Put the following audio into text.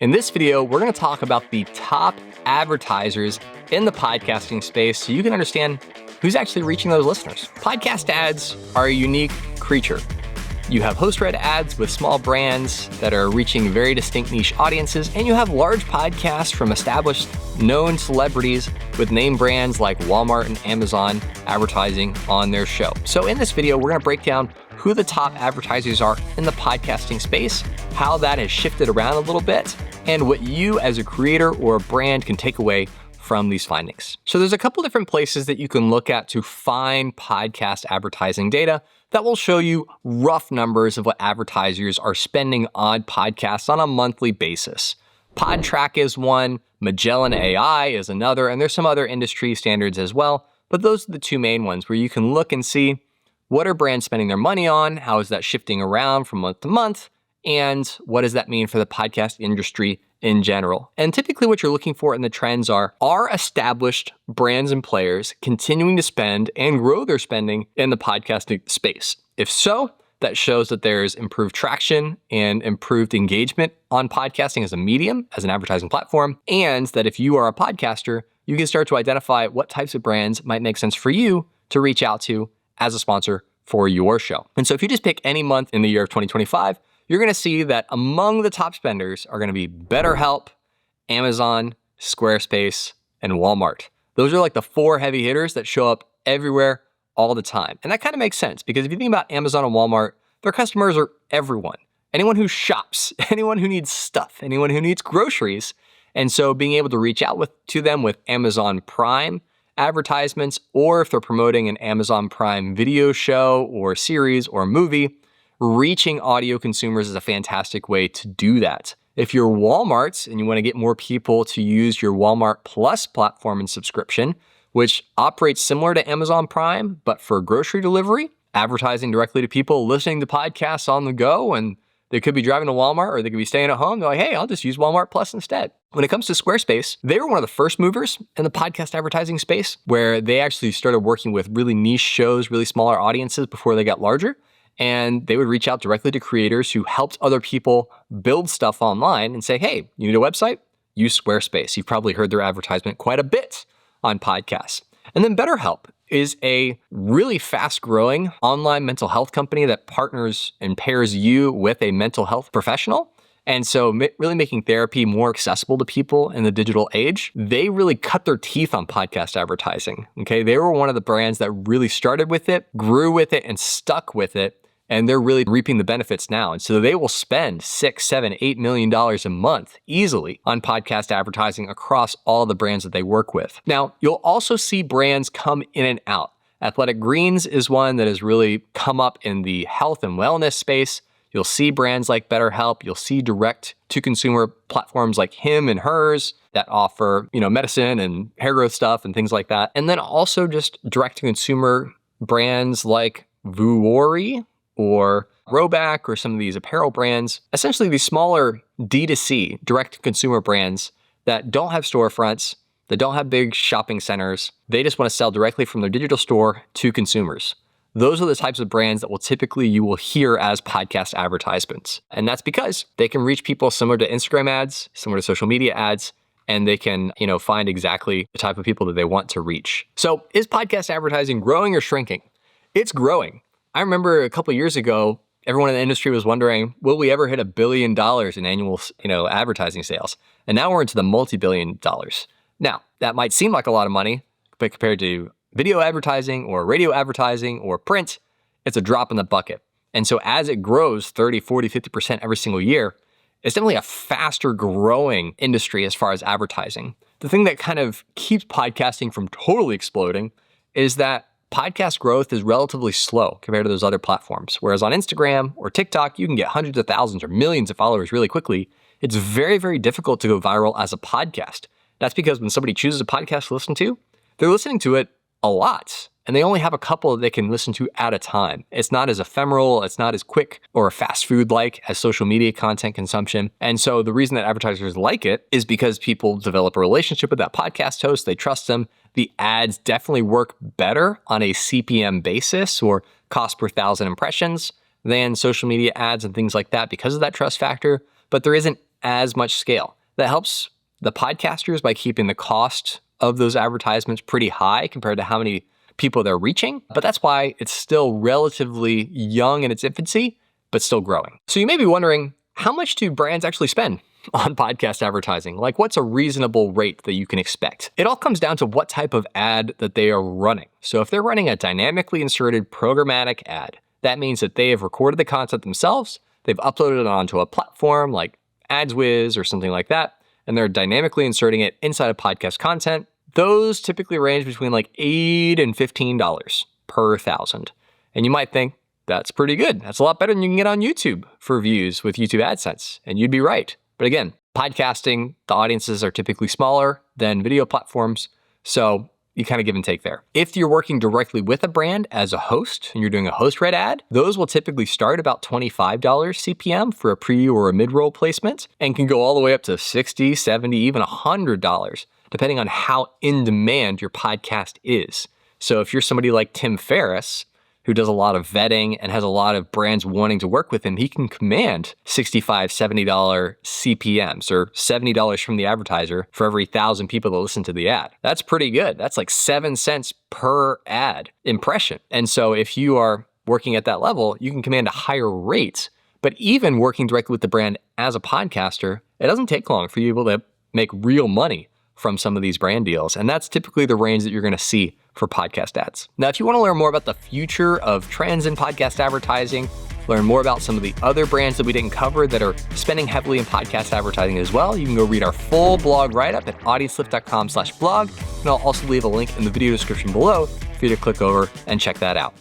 In this video, we're going to talk about the top advertisers in the podcasting space so you can understand who's actually reaching those listeners. Podcast ads are a unique creature. You have host-read ads with small brands that are reaching very distinct niche audiences, and you have large podcasts from established, known celebrities with name brands like Walmart and Amazon advertising on their show. So in this video, we're going to break down who the top advertisers are in the podcasting space, how that has shifted around a little bit, and what you as a creator or a brand can take away from these findings. So there's a couple different places that you can look at to find podcast advertising data that will show you rough numbers of what advertisers are spending on podcasts on a monthly basis. PodTrack is one, Magellan AI is another, and there's some other industry standards as well, but those are the two main ones where you can look and see what are brands spending their money on, how is that shifting around from month to month, and what does that mean for the podcast industry in general. And typically what you're looking for in the trends are established brands and players continuing to spend and grow their spending in the podcasting space? If so, that shows that there's improved traction and improved engagement on podcasting as a medium, as an advertising platform, and that if you are a podcaster, you can start to identify what types of brands might make sense for you to reach out to as a sponsor for your show. And so if you just pick any month in the year of 2025, you're going to see that among the top spenders are going to be BetterHelp, Amazon, Squarespace, and Walmart. Those are like the four heavy hitters that show up everywhere all the time. And that kind of makes sense because if you think about Amazon and Walmart, their customers are everyone. Anyone who shops, anyone who needs stuff, anyone who needs groceries. And so being able to reach out to them with Amazon Prime advertisements, or if they're promoting an Amazon Prime video show or series or movie, reaching audio consumers is a fantastic way to do that. If you're Walmart and you want to get more people to use your Walmart Plus platform and subscription, which operates similar to Amazon Prime, but for grocery delivery, advertising directly to people listening to podcasts on the go, and they could be driving to Walmart or they could be staying at home. They're like, hey, I'll just use Walmart Plus instead. When it comes to Squarespace, they were one of the first movers in the podcast advertising space where they actually started working with really niche shows, really smaller audiences before they got larger. And they would reach out directly to creators who helped other people build stuff online and say, hey, you need a website? Use Squarespace. You've probably heard their advertisement quite a bit on podcasts. And then BetterHelp is a really fast-growing online mental health company that partners and pairs you with a mental health professional. And so really making therapy more accessible to people in the digital age. They really cut their teeth on podcast advertising. Okay, they were one of the brands that really started with it, grew with it, and stuck with it. And they're really reaping the benefits now. And so they will spend $6, $7, $8 million a month easily on podcast advertising across all the brands that they work with. Now, you'll also see brands come in and out. Athletic Greens is one that has really come up in the health and wellness space. You'll see brands like BetterHelp. You'll see direct-to-consumer platforms like Him and Hers that offer, medicine and hair growth stuff and things like that. And then also just direct-to-consumer brands like Vuori or Rowback or some of these apparel brands, essentially these smaller D2C, direct-to-consumer brands that don't have storefronts, that don't have big shopping centers. They just want to sell directly from their digital store to consumers. Those are the types of brands that you will hear as podcast advertisements. And that's because they can reach people similar to Instagram ads, similar to social media ads, and they can, find exactly the type of people that they want to reach. So is podcast advertising growing or shrinking? It's growing. I remember a couple of years ago, everyone in the industry was wondering, will we ever hit $1 billion in annual, advertising sales? And now we're into the multi-billion dollars. Now, that might seem like a lot of money, but compared to video advertising or radio advertising or print, it's a drop in the bucket. And so as it grows 30, 40, 50% every single year, it's definitely a faster growing industry as far as advertising. The thing that kind of keeps podcasting from totally exploding is that podcast growth is relatively slow compared to those other platforms. Whereas on Instagram or TikTok, you can get hundreds of thousands or millions of followers really quickly. It's very, very difficult to go viral as a podcast. That's because when somebody chooses a podcast to listen to, they're listening to it a lot. And they only have a couple that they can listen to at a time. It's not as ephemeral, it's not as quick or fast food-like as social media content consumption. And so the reason that advertisers like it is because people develop a relationship with that podcast host, they trust them. The ads definitely work better on a CPM basis or cost per 1,000 impressions than social media ads and things like that because of that trust factor. But there isn't as much scale. That helps the podcasters by keeping the cost of those advertisements pretty high compared to how many people they're reaching. But that's why it's still relatively young in its infancy, but still growing. So you may be wondering, how much do brands actually spend on podcast advertising? Like, what's a reasonable rate that you can expect? It all comes down to what type of ad that they are running. So if they're running a dynamically inserted programmatic ad, that means that they have recorded the content themselves, they've uploaded it onto a platform like AdsWiz or something like that, and they're dynamically inserting it inside of podcast content. Those typically range between like $8 and $15 per 1,000. And you might think, that's pretty good. That's a lot better than you can get on YouTube for views with YouTube AdSense. And you'd be right. But again, podcasting, the audiences are typically smaller than video platforms. So you kind of give and take there. If you're working directly with a brand as a host and you're doing a host-read ad, those will typically start about $25 CPM for a pre or a mid-roll placement and can go all the way up to $60, $70, even $100, depending on how in demand your podcast is. So if you're somebody like Tim Ferriss, who does a lot of vetting and has a lot of brands wanting to work with him, he can command $65, $70 CPMs or $70 from the advertiser for every 1,000 people that listen to the ad. That's pretty good. That's like 7 cents per ad impression. And so if you are working at that level, you can command a higher rate. But even working directly with the brand as a podcaster, it doesn't take long for you to be able to make real money from some of these brand deals. And that's typically the range that you're going to see for podcast ads. Now, if you want to learn more about the future of trends in podcast advertising, learn more about some of the other brands that we didn't cover that are spending heavily in podcast advertising as well, you can go read our full blog write-up at audienselift.com/blog. And I'll also leave a link in the video description below for you to click over and check that out.